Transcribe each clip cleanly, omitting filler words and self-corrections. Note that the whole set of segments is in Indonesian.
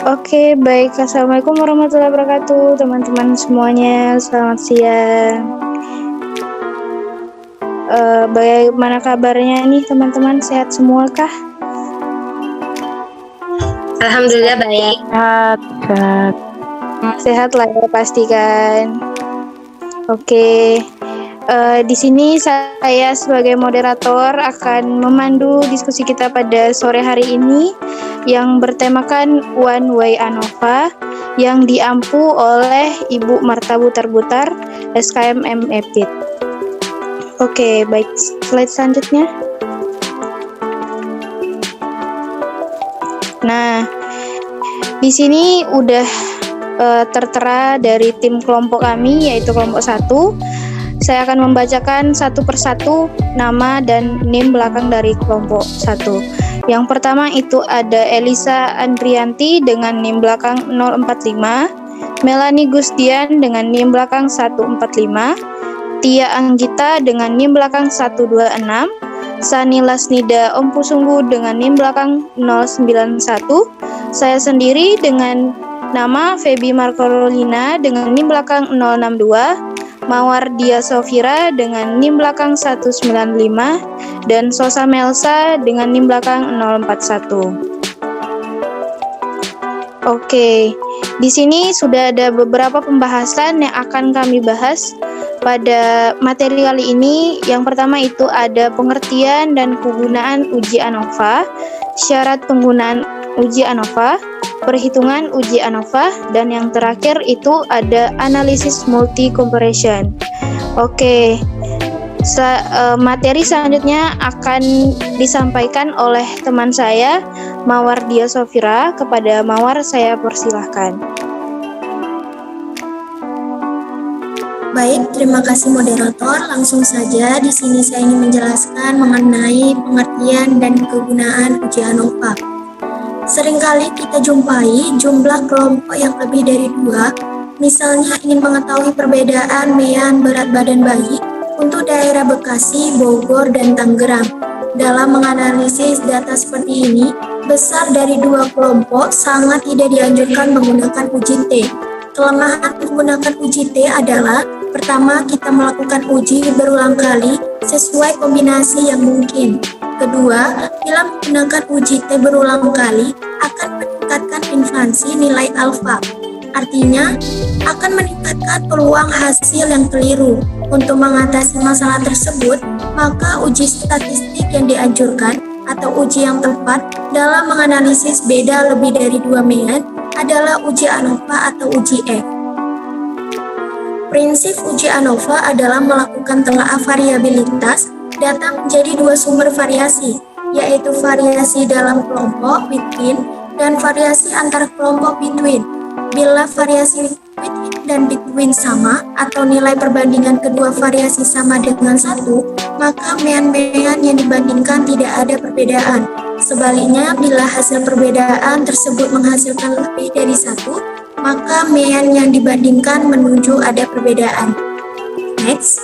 Oke, baik. Assalamualaikum warahmatullahi wabarakatuh, teman-teman semuanya. Selamat siang. Bagaimana kabarnya nih, teman-teman? Sehat semua kah? Alhamdulillah baik. Sehat. Sehat lah ya, pastikan. Oke. Di sini saya sebagai moderator akan memandu diskusi kita pada sore hari ini yang bertemakan One Way ANOVA yang diampu oleh Ibu Marta Butar-Butar, SKM MEPIT. Oke, baik. Slide selanjutnya. Nah, di sini udah tertera dari tim kelompok kami, yaitu kelompok 1. Saya akan membacakan satu persatu nama dan NIM belakang dari kelompok 1. Yang pertama itu ada Elisa Andrianti dengan NIM belakang 045, Melanie Gustian dengan NIM belakang 145, Tia Anggita dengan NIM belakang 126, Sani Lasnida Ompusunggu dengan NIM belakang 091, saya sendiri dengan nama Feby Marcolina dengan NIM belakang 062, Mawar Dia Sofira dengan NIM belakang 195, dan Sosa Melsa dengan NIM belakang 041. Oke, di sini sudah ada beberapa pembahasan yang akan kami bahas pada materi kali ini. Yang pertama itu ada pengertian dan penggunaan uji ANOVA, syarat penggunaan uji ANOVA, perhitungan uji ANOVA, dan yang terakhir itu ada analisis multi comparison. Oke, materi selanjutnya akan disampaikan oleh teman saya, Mawar Dia Sofira. Kepada Mawar saya persilahkan. Baik, terima kasih moderator. Langsung saja di sini saya ingin menjelaskan mengenai pengertian dan kegunaan uji ANOVA. Seringkali kita jumpai jumlah kelompok yang lebih dari 2, misalnya ingin mengetahui perbedaan mean berat badan bayi untuk daerah Bekasi, Bogor, dan Tangerang. Dalam menganalisis data seperti ini, besar dari 2 kelompok sangat tidak dianjurkan menggunakan uji T. Kelemahan menggunakan uji T adalah, pertama, kita melakukan uji berulang kali sesuai kombinasi yang mungkin. Kedua, bila menggunakan uji T berulang kali akan meningkatkan inflasi nilai alfa. Artinya, akan meningkatkan peluang hasil yang keliru. Untuk mengatasi masalah tersebut, maka uji statistik yang dianjurkan atau uji yang tepat dalam menganalisis beda lebih dari 2 mean adalah uji ANOVA atau uji F. Prinsip uji ANOVA adalah melakukan telaah variabilitas data menjadi 2 sumber variasi, yaitu variasi dalam kelompok between dan variasi antar kelompok between. Bila variasi between dan between sama atau nilai perbandingan kedua variasi sama dengan 1, maka mean-mean yang dibandingkan tidak ada perbedaan. Sebaliknya, bila hasil perbedaan tersebut menghasilkan lebih dari 1, maka mean yang dibandingkan menuju ada perbedaan. Next.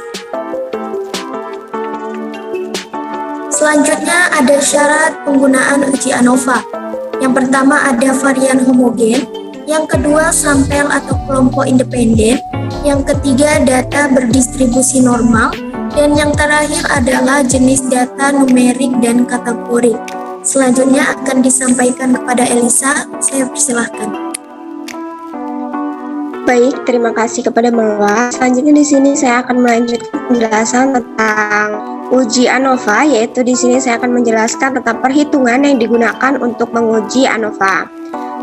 Selanjutnya ada syarat penggunaan uji ANOVA. Yang pertama ada varian homogen, yang kedua sampel atau kelompok independen, yang ketiga data berdistribusi normal, dan yang terakhir adalah jenis data numerik dan kategorik. Selanjutnya akan disampaikan kepada Elisa, saya persilahkan. Baik, terima kasih kepada Mawar. Selanjutnya di sini saya akan melanjutkan penjelasan tentang uji ANOVA, yaitu di sini saya akan menjelaskan tentang perhitungan yang digunakan untuk menguji ANOVA.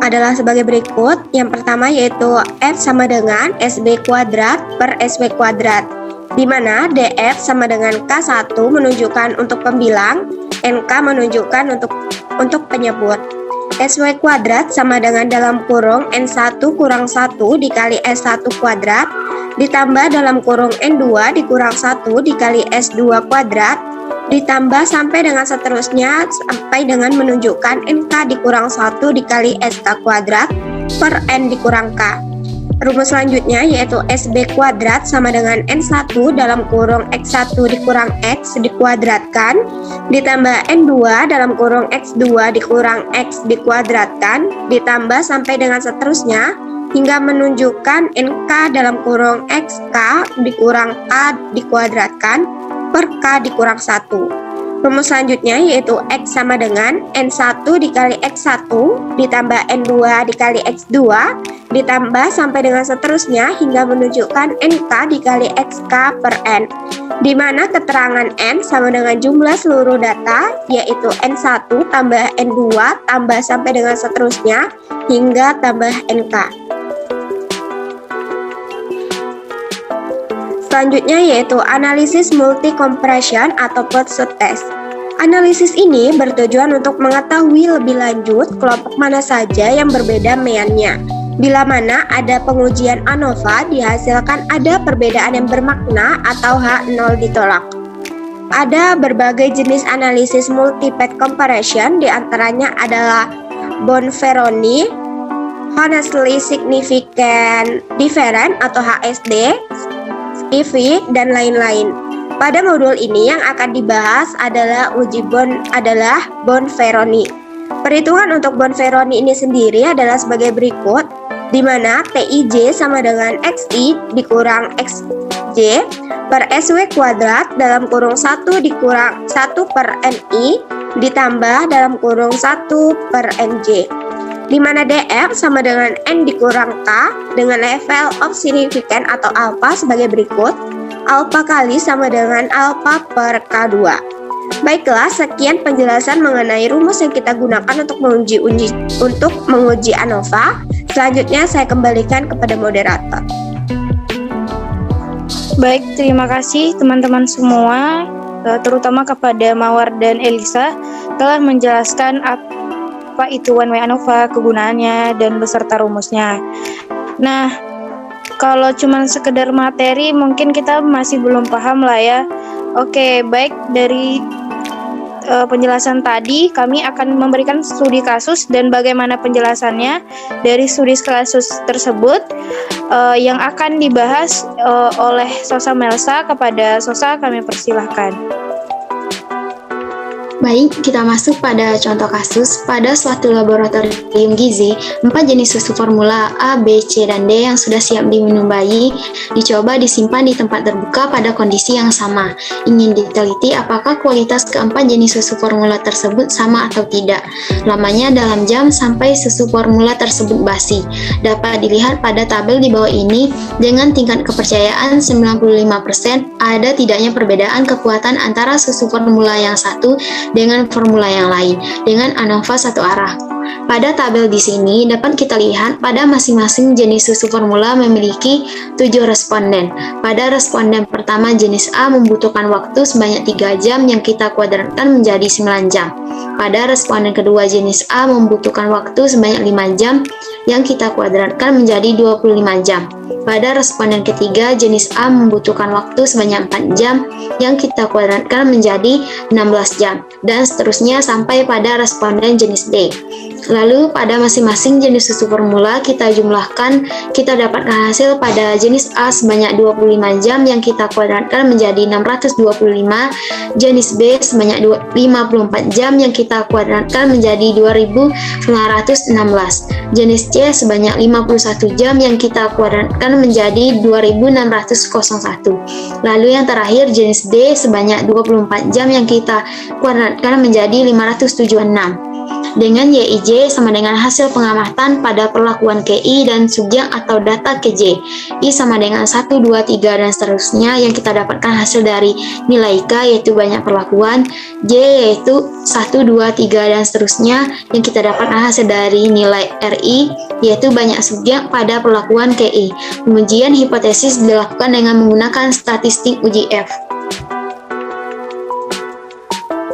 Adalah sebagai berikut. Yang pertama yaitu F sama dengan SB kuadrat per SW kuadrat, di mana DF sama dengan K1 menunjukkan untuk pembilang, NK menunjukkan untuk penyebut. SW kuadrat sama dengan dalam kurung N1 kurang 1 dikali S1 kuadrat ditambah dalam kurung N2 dikurang 1 dikali S2 kuadrat ditambah sampai dengan seterusnya sampai dengan menunjukkan NK dikurang 1 dikali SK kuadrat per N dikurang K. Rumus selanjutnya yaitu SB kuadrat sama dengan N1 dalam kurung X1 dikurang X dikuadratkan ditambah N2 dalam kurung X2 dikurang X dikuadratkan ditambah sampai dengan seterusnya hingga menunjukkan NK dalam kurung XK dikurang K dikuadratkan per K dikurang 1. Rumus selanjutnya yaitu X sama dengan N1 dikali X1 ditambah N2 dikali X2 ditambah sampai dengan seterusnya hingga menunjukkan NK dikali XK per N, di mana keterangan N sama dengan jumlah seluruh data yaitu N1 tambah N2 tambah sampai dengan seterusnya hingga tambah NK. Selanjutnya yaitu analisis multi compression atau Pursuit test. Analisis ini bertujuan untuk mengetahui lebih lanjut kelompok mana saja yang berbeda meannya. Bila mana ada pengujian ANOVA dihasilkan ada perbedaan yang bermakna atau H0 ditolak. Ada berbagai jenis analisis multi-path comparison, diantaranya adalah Bonferroni, Honestly Significant Difference atau HSD, EV, dan lain-lain. Pada modul ini yang akan dibahas adalah Bonferroni. Perhitungan untuk Bonferroni ini sendiri adalah sebagai berikut, di mana TIJ sama dengan XI dikurang XJ per SW kuadrat dalam kurung 1 dikurang 1 per NI ditambah dalam kurung 1 per NJ. Di mana DF sama dengan N dikurang K dengan level of significance atau alpha sebagai berikut. Alpha kali sama dengan alpha per K2. Baiklah, sekian penjelasan mengenai rumus yang kita gunakan untuk menguji ANOVA. Selanjutnya saya kembalikan kepada moderator. Baik, terima kasih teman-teman semua, terutama kepada Mawar dan Elisa telah menjelaskan apa itu one way ANOVA, kegunaannya, dan beserta rumusnya. Nah, kalau cuma sekedar materi mungkin kita masih belum paham lah ya. Oke, baik, dari penjelasan tadi kami akan memberikan studi kasus dan bagaimana penjelasannya dari studi kasus tersebut yang akan dibahas oleh Sosa Melsa. Kepada Sosa kami persilahkan. Baik, kita masuk pada contoh kasus. Pada suatu laboratorium gizi, 4 jenis susu formula A, B, C, dan D yang sudah siap diminum bayi dicoba disimpan di tempat terbuka pada kondisi yang sama. Ingin diteliti apakah kualitas keempat jenis susu formula tersebut sama atau tidak. Lamanya dalam jam sampai susu formula tersebut basi. Dapat dilihat pada tabel di bawah ini dengan tingkat kepercayaan 95%, ada tidaknya perbedaan kekuatan antara susu formula yang satu dengan formula yang lain dengan ANOVA satu arah. Pada tabel di sini dapat kita lihat pada masing-masing jenis susu formula memiliki 7 responden. Pada responden pertama jenis A membutuhkan waktu sebanyak 3 jam yang kita kuadratkan menjadi 9 jam. Pada responden kedua jenis A membutuhkan waktu sebanyak 5 jam yang kita kuadratkan menjadi 25 jam. Pada responden ketiga, jenis A membutuhkan waktu sebanyak 4 jam yang kita kuadratkan menjadi 16 jam, dan seterusnya sampai pada responden jenis D. Lalu pada masing-masing jenis susu formula kita jumlahkan, kita dapatkan hasil pada jenis A sebanyak 25 jam yang kita kuadratkan menjadi 625, jenis B sebanyak 54 jam yang kita kuadratkan menjadi 2916, jenis C sebanyak 51 jam yang kita kuadratkan menjadi 2601. Lalu yang terakhir jenis D sebanyak 24 jam yang kita kuadratkan menjadi 576. Dengan YIJ sama dengan hasil pengamatan pada perlakuan KI dan subjek atau data KJ. I sama dengan 1, 2, 3 dan seterusnya yang kita dapatkan hasil dari nilai K yaitu banyak perlakuan, J yaitu 1, 2, 3 dan seterusnya yang kita dapatkan hasil dari nilai RI yaitu banyak subjek pada perlakuan KI. Pengujian hipotesis dilakukan dengan menggunakan statistik uji F.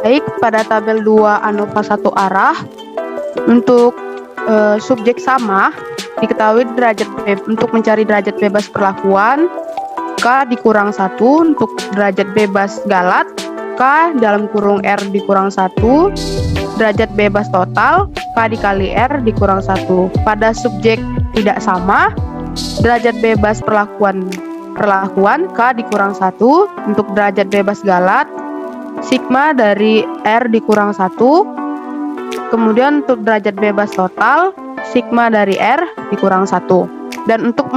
Baik, pada tabel 2 ANOVA satu arah untuk subjek sama diketahui untuk mencari derajat bebas perlakuan K dikurang 1 untuk derajat bebas galat, K dalam kurung R dikurang 1, derajat bebas total K dikali R dikurang 1. Pada subjek tidak sama derajat bebas perlakuan K dikurang 1 untuk derajat bebas galat, sigma dari R dikurang 1. Kemudian untuk derajat bebas total, sigma dari R dikurang 1. Dan untuk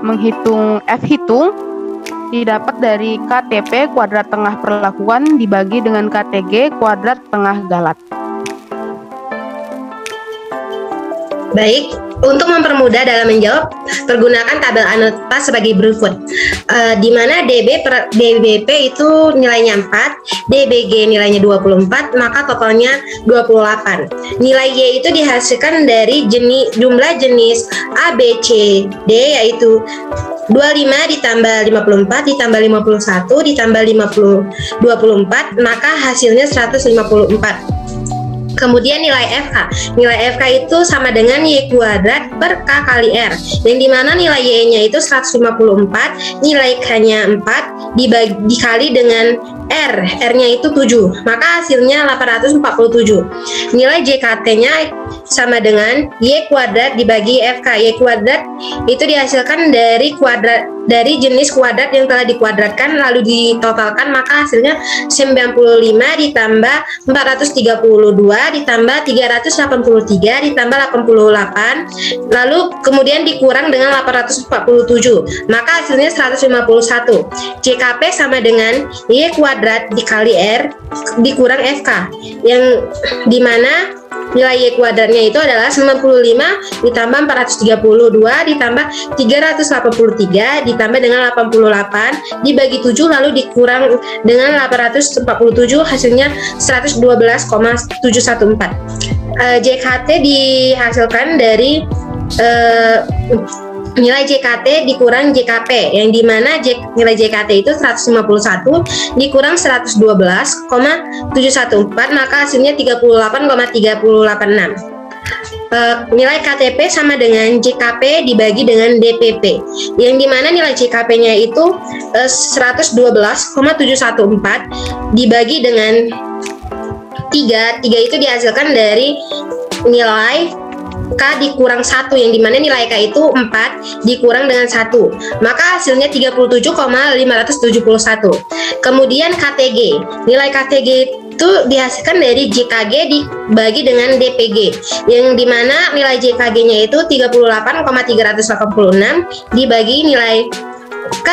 menghitung F hitung didapat dari KTP kuadrat tengah perlakuan dibagi dengan KTG kuadrat tengah galat. Baik, untuk mempermudah dalam menjawab, pergunakan tabel ANOVA sebagai berikut. Di mana DBP itu nilainya 4, DBG nilainya 24, maka totalnya 28. Nilai Y itu dihasilkan dari jumlah jenis A, B, C, D, yaitu 25 ditambah 54 ditambah 51 ditambah 24, maka hasilnya 154. Kemudian nilai FK itu sama dengan Y kuadrat per K kali R, yang dimana nilai Y-nya itu 154, nilai K-nya 4 dikali dengan R-nya itu 7, maka hasilnya 847. Nilai JKT-nya sama dengan Y kuadrat dibagi FK. Y kuadrat itu dihasilkan dari jenis kuadrat yang telah dikuadratkan lalu ditotalkan, maka hasilnya 95 ditambah 432 ditambah 383 ditambah 88, lalu kemudian dikurang dengan 847, maka hasilnya 151. JKP sama dengan Y kuadrat dikali R dikurang FK, yang dimana nilai Y kuadratnya itu adalah 95 ditambah 432 ditambah 383 ditambah dengan 88 dibagi 7 lalu dikurang dengan 847, hasilnya 112,714. JKT dihasilkan dari nilai JKT dikurang JKP, yang dimana nilai JKT itu 151 dikurang 112,714, maka hasilnya 38,386. Nilai KTP sama dengan JKP dibagi dengan DPP, yang dimana nilai JKP-nya itu 112,714 dibagi dengan 3 itu dihasilkan dari nilai K dikurang 1, yang dimana nilai K itu 4 dikurang dengan 1, maka hasilnya 37,571. Kemudian KTG, nilai KTG itu dihasilkan dari JKG dibagi dengan DPG, yang dimana nilai JKG-nya itu 38,386 dibagi nilai K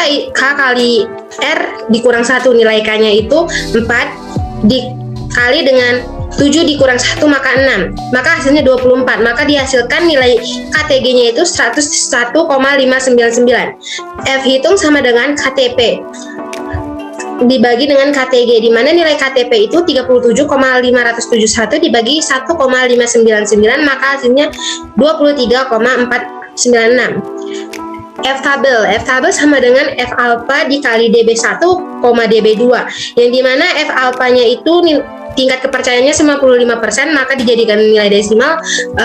kali R dikurang 1, nilai K-nya itu 4 dikali dengan 7 dikurang 1 maka 6, maka hasilnya 24, maka dihasilkan nilai KTG-nya itu 101,599. F hitung sama dengan KTP dibagi dengan KTG, di mana nilai KTP itu 37,571 dibagi 1,599, maka hasilnya 23,496. F tabel sama dengan F alpha dikali DB1, DB2, yang dimana F alpha-nya itu tingkat kepercayaannya 95%, maka dijadikan nilai desimal,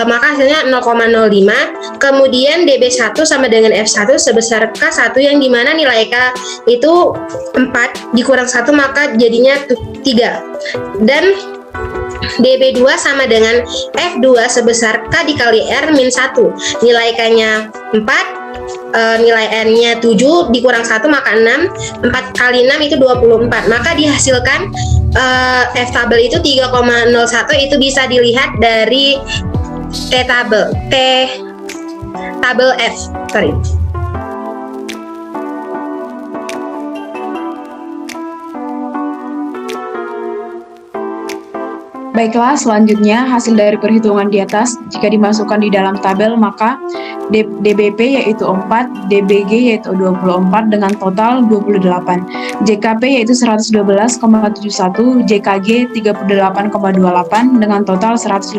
maka hasilnya 0,05. Kemudian DB1 sama dengan F1 sebesar K1, yang dimana nilai K itu 4 dikurang 1, maka jadinya 3. Dan DB2 sama dengan F2 sebesar K dikali R min 1, nilai K-nya 4, nilai R-nya 7 dikurang 1 maka 6, 4 kali 6 itu 24, maka dihasilkan F tabel itu 3,01. Itu bisa dilihat dari tabel F. Baiklah, selanjutnya hasil dari perhitungan di atas jika dimasukkan di dalam tabel, maka DBP yaitu 4, DBG yaitu 24 dengan total 28, JKP yaitu 112,71, JKG 38,28 dengan total 151,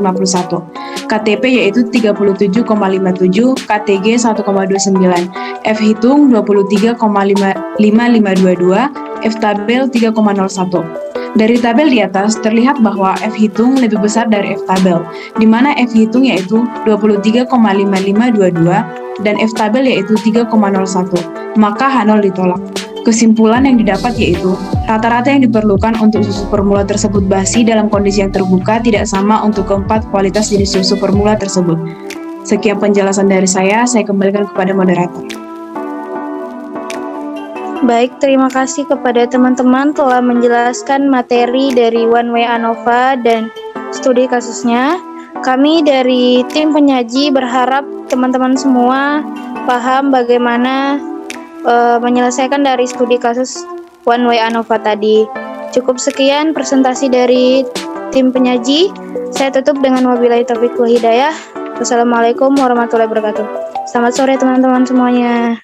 KTP yaitu 37,57, KTG 1,29, F hitung 23,5522, F tabel 3,01. Dari tabel di atas terlihat bahwa F hitung lebih besar dari F tabel, di mana F hitung yaitu 23,5522 dan F tabel yaitu 3,01, maka H0 ditolak. Kesimpulan yang didapat yaitu rata-rata yang diperlukan untuk susu formula tersebut basi dalam kondisi yang terbuka tidak sama untuk keempat kualitas jenis susu formula tersebut. Sekian penjelasan dari saya kembalikan kepada moderator. Baik, terima kasih kepada teman-teman telah menjelaskan materi dari One Way ANOVA dan studi kasusnya. Kami dari tim penyaji berharap teman-teman semua paham bagaimana menyelesaikan dari studi kasus One Way ANOVA tadi. Cukup sekian presentasi dari tim penyaji. Saya tutup dengan wabillahi taufiq wal hidayah. Wassalamualaikum warahmatullahi wabarakatuh. Selamat sore teman-teman semuanya.